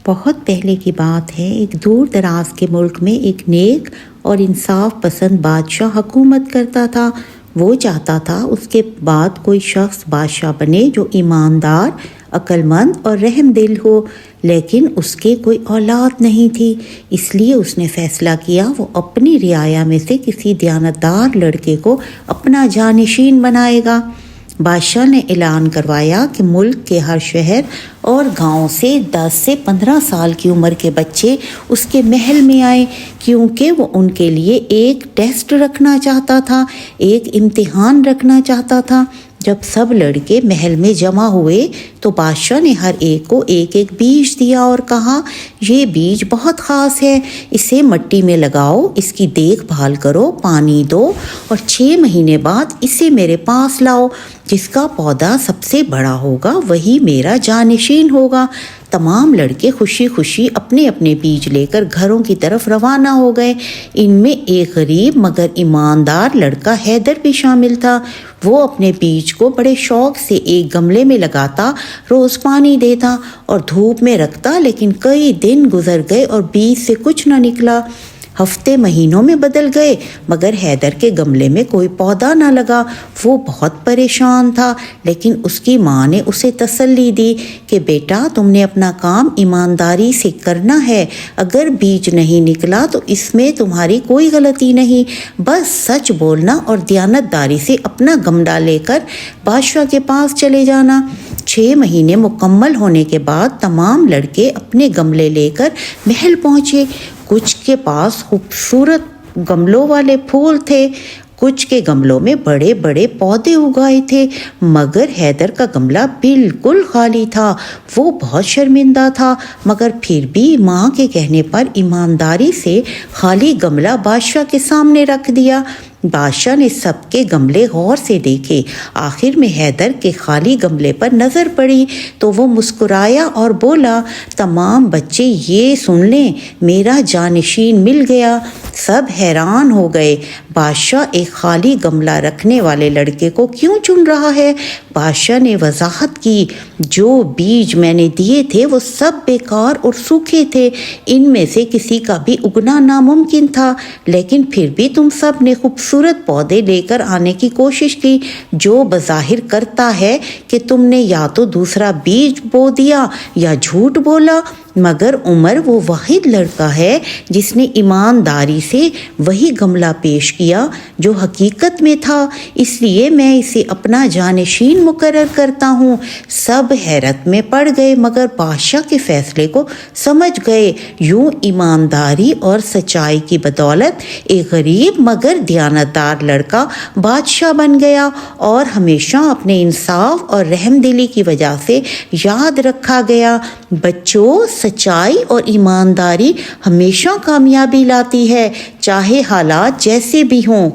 بہت پہلے کی بات ہے، ایک دور دراز کے ملک میں ایک نیک اور انصاف پسند بادشاہ حکومت کرتا تھا۔ وہ چاہتا تھا اس کے بعد کوئی شخص بادشاہ بنے جو ایماندار، عقل مند اور رحم دل ہو، لیکن اس کے کوئی اولاد نہیں تھی۔ اس لیے اس نے فیصلہ کیا وہ اپنی رعایا میں سے کسی دیانتدار لڑکے کو اپنا جانشین بنائے گا۔ بادشاہ نے اعلان کروایا کہ ملک کے ہر شہر اور گاؤں سے 10 سے 15 سال کی عمر کے بچے اس کے محل میں آئے، کیونکہ وہ ان کے لیے ایک ٹیسٹ رکھنا چاہتا تھا، ایک امتحان رکھنا چاہتا تھا۔ جب سب لڑکے محل میں جمع ہوئے تو بادشاہ نے ہر ایک کو ایک ایک بیج دیا اور کہا، یہ بیج بہت خاص ہے، اسے مٹی میں لگاؤ، اس کی دیکھ بھال کرو، پانی دو اور 6 مہینے بعد اسے میرے پاس لاؤ۔ جس کا پودا سب سے بڑا ہوگا وہی میرا جانشین ہوگا۔ تمام لڑکے خوشی خوشی اپنے اپنے بیج لے کر گھروں کی طرف روانہ ہو گئے۔ ان میں ایک غریب مگر ایماندار لڑکا حیدر بھی شامل تھا۔ وہ اپنے بیج کو بڑے شوق سے ایک گملے میں لگاتا، روز پانی دیتا اور دھوپ میں رکھتا، لیکن کئی دن گزر گئے اور بیج سے کچھ نہ نکلا۔ ہفتے مہینوں میں بدل گئے مگر حیدر کے گملے میں کوئی پودا نہ لگا۔ وہ بہت پریشان تھا، لیکن اس کی ماں نے اسے تسلی دی کہ بیٹا، تم نے اپنا کام ایمانداری سے کرنا ہے۔ اگر بیج نہیں نکلا تو اس میں تمہاری کوئی غلطی نہیں، بس سچ بولنا اور دیانتداری سے اپنا گملہ لے کر بادشاہ کے پاس چلے جانا۔ 6 مہینے مکمل ہونے کے بعد تمام لڑکے اپنے گملے لے کر محل پہنچے۔ کچھ کے پاس خوبصورت گملوں والے پھول تھے، کچھ کے گملوں میں بڑے بڑے پودے اگائے تھے، مگر حیدر کا گملہ بالکل خالی تھا۔ وہ بہت شرمندہ تھا، مگر پھر بھی ماں کے کہنے پر ایمانداری سے خالی گملہ بادشاہ کے سامنے رکھ دیا۔ بادشاہ نے سب کے گملے غور سے دیکھے۔ آخر میں حیدر کے خالی گملے پر نظر پڑی تو وہ مسکرایا اور بولا، تمام بچے یہ سن لیں، میرا جانشین مل گیا۔ سب حیران ہو گئے، بادشاہ ایک خالی گملہ رکھنے والے لڑکے کو کیوں چن رہا ہے؟ بادشاہ نے وضاحت کی، جو بیج میں نے دیے تھے وہ سب بیکار اور سوکھے تھے، ان میں سے کسی کا بھی اگنا ناممکن تھا، لیکن پھر بھی تم سب نے خوبصورت پودے لے کر آنے کی کوشش کی، جو بظاہر کرتا ہے کہ تم نے یا تو دوسرا بیج بو دیا یا جھوٹ بولا، مگر عمر وہ واحد لڑکا ہے جس نے ایمانداری سے وہی گملہ پیش کیا جو حقیقت میں تھا، اس لیے میں اسے اپنا جانشین مقرر کرتا ہوں۔ سب حیرت میں پڑ گئے مگر بادشاہ کے فیصلے کو سمجھ گئے۔ یوں ایمانداری اور سچائی کی بدولت ایک غریب مگر دیانتدار لڑکا بادشاہ بن گیا اور ہمیشہ اپنے انصاف اور رحم دلی کی وجہ سے یاد رکھا گیا۔ بچوں، سچائی اور ایمانداری ہمیشہ کامیابی لاتی ہے، چاہے حالات جیسے بھی ہوں۔